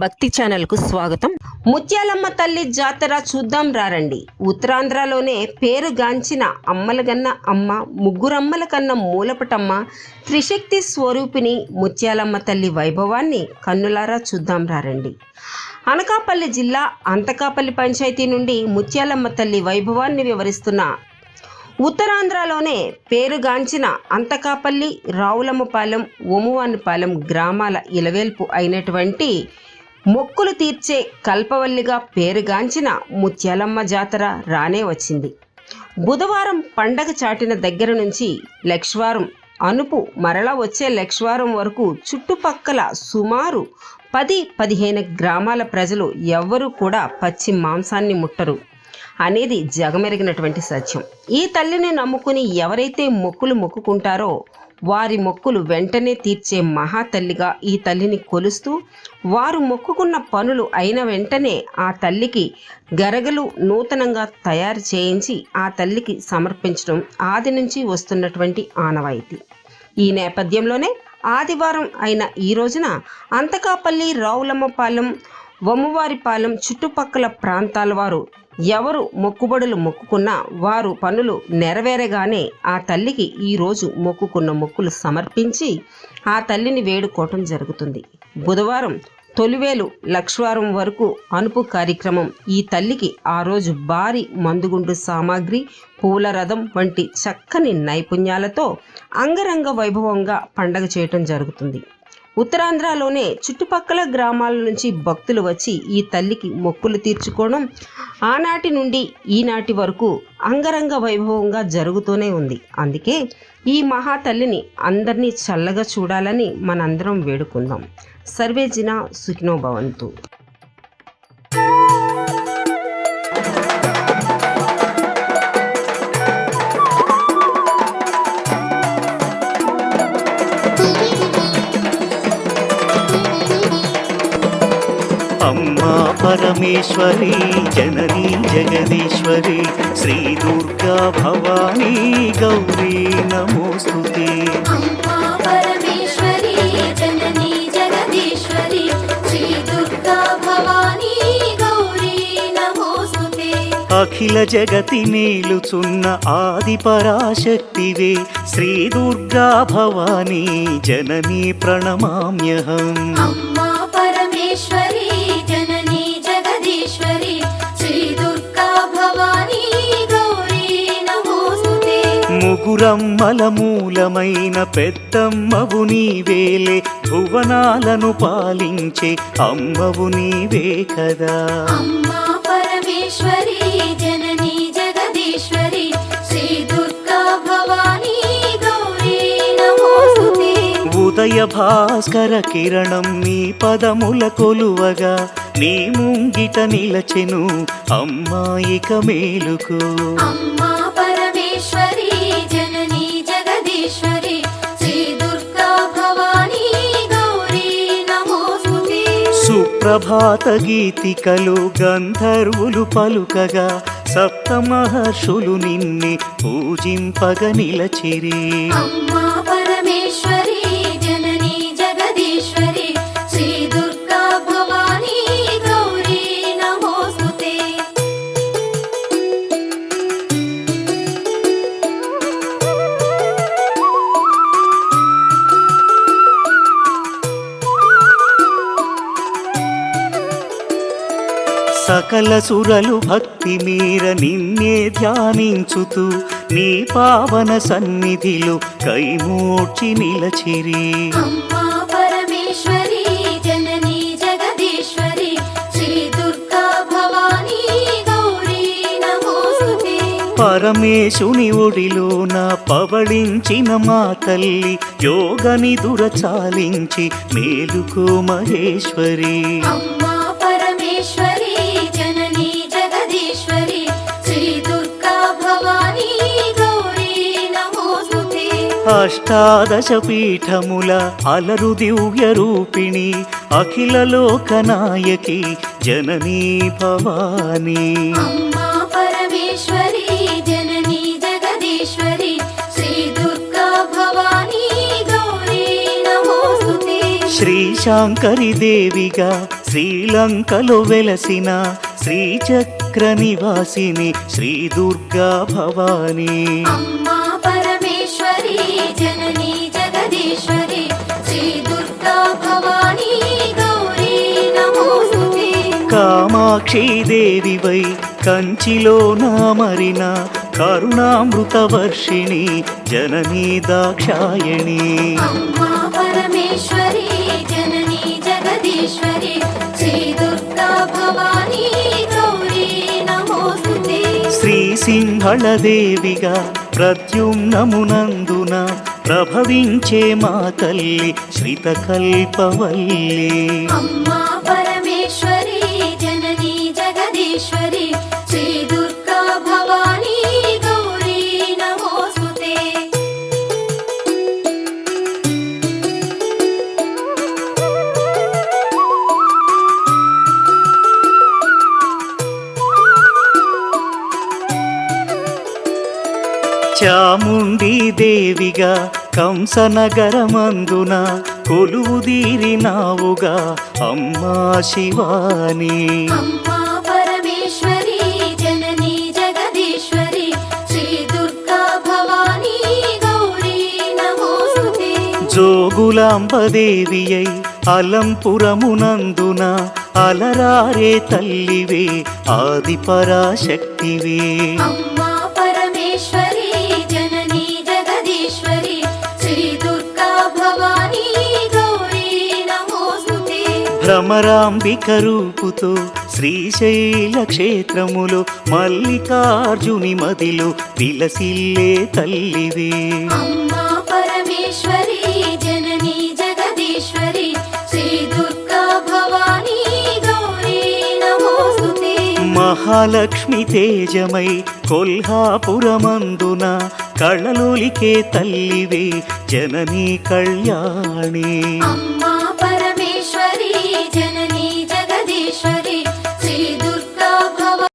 భక్తి ఛానల్కు స్వాగతం. ముత్యాలమ్మ తల్లి జాతర చూద్దాం రారండి. ఉత్తరాంధ్రలోనే పేరుగాంచిన అమ్మలగన్న అమ్మ, ముగ్గురమ్మల కన్న మూలపటమ్మ, త్రిశక్తి స్వరూపిణి ముత్యాలమ్మ తల్లి వైభవాన్ని కన్నులారా చూద్దాం రారండి. అనకాపల్లి జిల్లా అంతకాపల్లి పంచాయతీ నుండి ముత్యాలమ్మ తల్లి వైభవాన్ని వివరిస్తున్న ఉత్తరాంధ్రలోనే పేరుగాంచిన అంతకాపల్లి, రావులమ్మపాలెం, ఒమువానిపాలెం గ్రామాల ఇలవేల్పు అయినటువంటి మొక్కులు తీర్చే కల్పవల్లిగా పేరుగాంచిన ముత్యాలమ్మ జాతర రానే వచ్చింది. బుధవారం పండగ చాటిన దగ్గర నుంచి లక్షవారం అనుపు మరలా వచ్చే లక్షవారం వరకు చుట్టుపక్కల సుమారు 10-15 గ్రామాల ప్రజలు ఎవ్వరూ కూడా పచ్చి మాంసాన్ని ముట్టరు అనేది జగమెరిగినటువంటి సత్యం. ఈ తల్లిని నమ్ముకుని ఎవరైతే మొక్కులు మొక్కుకుంటారో వారి మొక్కులు వెంటనే తీర్చే మహాతల్లిగా ఈ తల్లిని కొలుస్తూ, వారు మొక్కుకున్న పనులు అయిన వెంటనే ఆ తల్లికి గరగలు నూతనంగా తయారు చేయించి ఆ తల్లికి సమర్పించడం ఆది నుంచి వస్తున్నటువంటి ఆనవాయితీ. ఈ నేపథ్యంలోనే ఆదివారం అయిన ఈ రోజున అంతకాపల్లి, రావులమ్మపాలెం, వమ్మువారిపాలెం చుట్టుపక్కల ప్రాంతాల వారు ఎవరు మొక్కుబడులు మొక్కుకున్నా వారు పనులు నెరవేరగానే ఆ తల్లికి ఈరోజు మొక్కుకున్న మొక్కులు సమర్పించి ఆ తల్లిని వేడుకోవటం జరుగుతుంది. బుధవారం తొలివేలు లక్షవారం వరకు అనుపు కార్యక్రమం ఈ తల్లికి ఆ రోజు భారీ మందుగుండు సామాగ్రి, పూల రథం వంటి చక్కని నైపుణ్యాలతో అంగరంగ వైభవంగా పండగ చేయటం జరుగుతుంది. ఉత్తరాంధ్రలోనే చుట్టుపక్కల గ్రామాల నుంచి భక్తులు వచ్చి ఈ తల్లికి మొక్కులు తీర్చుకోవడం ఆనాటి నుండి ఈనాటి వరకు అంగరంగ వైభవంగా జరుగుతూనే ఉంది. అందుకే ఈ మహాతల్లిని అందరినీ చల్లగా చూడాలని మనందరం వేడుకుందాం. సర్వే జన సుఖినో భవంతు. అమ్మా పరమేశ్వరి, జననీ జగదీశ్వరి, శ్రీ దుర్గా భవానీ గౌరీ నమోస్తుతే. అమ్మా పరమేశ్వరి, జననీ జగదీశ్వరి, శ్రీ దుర్గా భవానీ గౌరీ నమోస్తుతే. అఖిల జగతి నేలుచున్న ఆది పరాశక్తివే, శ్రీ దుర్గా భవానీ జననీ ప్రణమామ్యహం. అమ్మా పరమేశ్వరి, జననీ జగదీశ్వరి, శ్రీ దుర్గా భవానీ గౌరీ నమోస్తుతే. ముగురమ్మల మూలమైన పెద్దమ్మవు నీవేలే, భువనాలను పాలించే అమ్మవు నీవే కదా. అమ్మా పరమేశ్వరి, జననీ జగదీశ్వరి, శ్రీ దుర్గా భవానీ గౌరీ నమోస్తుతే. ఉదయ భాస్కర కిరణం నీ పదముల కొలువగా, నీ ముంగిట నిలచెను అమ్మాయిక మేలుకు. అమ్మా పరమేశ్వరి, జననీ జగదీశ్వరి, శ్రీ దుర్గా భవానీ గౌరీ నమోస్తుతే. సుప్రభాత గీతికలు గంధర్వులు పలుకగా, సప్త మహర్షులు నిన్నే పూజింపగ నిలచిరి. అమ్మా పరమేశ్వరి, జననీ జగదీశ్వరి, శ్రీ దుర్గా భవానీ గౌరీ నమోస్తుతే. సకల సురలు భక్తి మీర నిన్నే ధ్యానించుతూ, నీ పావన సన్నిధిలో కైమూర్చి నిలచిరి. అమ్మా పరమేశ్వరి, జననీ జగదీశ్వరి, శ్రీ దుర్గా భవానీ గౌరీ నమోస్తుతే. పరమేశుని ఒడిలోన పవళించిన మా తల్లి, యోగని దురచాలించి మేలుకో మహేశ్వరి. అమ్మా పరమేశ్వరి, జననీ జగదీశ్వరి, శ్రీ దుర్గా భవానీ గౌరీ నమోస్తుతే. అష్టాదశ పీఠముల అలరు దివ్య రూపిణి, అఖిల లోకనాయకి జననీ భవానీ. అమ్మా పరమేశ్వరి, జననీ జగదీశ్వరి, శ్రీ దుర్గా భవానీ గౌరీ నమోస్తుతే. శ్రీ శాంకరి దేవిగా శ్రీలంకలో వెలసిన శ్రీచక్ర నివాసిని శ్రీ దుర్గా భవానీ. అమ్మా పరమేశ్వరి జననీ జగదీశ్వరి శ్రీ దుర్గా భవానీ గౌరీ నమోస్తుతే. కామాక్షి దేవివై కంచిలో నామరిన కరుణామృత వర్షిణి జననీ దాక్షాయణి. అమ్మా పరమేశ్వరి జననీ జగదీశ్వరి శ్రీ దుర్గా భవానీ గౌరీ నమోస్తుతే. శ్రీ సింహళ దేవిగా ప్రద్యుమ్నమునందున ప్రభవించే మా తల్లి శ్రితకల్పవల్లి. అమ్మా పరమేశ్వరి జననీ జగదీశ్వరి శ్రీ దుర్గా భవానీ గౌరీ నమోస్తుతే. చాముండి దేవిగా కంసనగరమందున కొలువుదీరినావుగా అమ్మా శివాని. అమ్మా పరమేశ్వరి జననీ జగదీశ్వరి శ్రీ దుర్గా భవానీ గౌరీ నమోస్తుతే. జోగులాంబదేవియై అలంపురమునందున అలరారే తల్లివే ఆదిపరాశక్తివే. అమ్మా పరమేశ్వరి జననీ జగదీశ్వరి శ్రీ దుర్గా భవానీ గౌరీ నమోస్తుతే. భ్రమరాంబిక రూపుతో శ్రీశైల క్షేత్రములో మల్లికార్జుని మదిలో విలసిల్లే తల్లివే. అమ్మా పరమేశ్వరి జననీ జగదీశ్వరి శ్రీ దుర్గా భవానీ గౌరీ నమోస్తుతే. మహాలక్ష్మి తేజమై కొల్హాపురమందున కళ్ళలోలికే తల్లివే జననీ కళ్యాణి. అమ్మా పరమేశ్వరి జననీ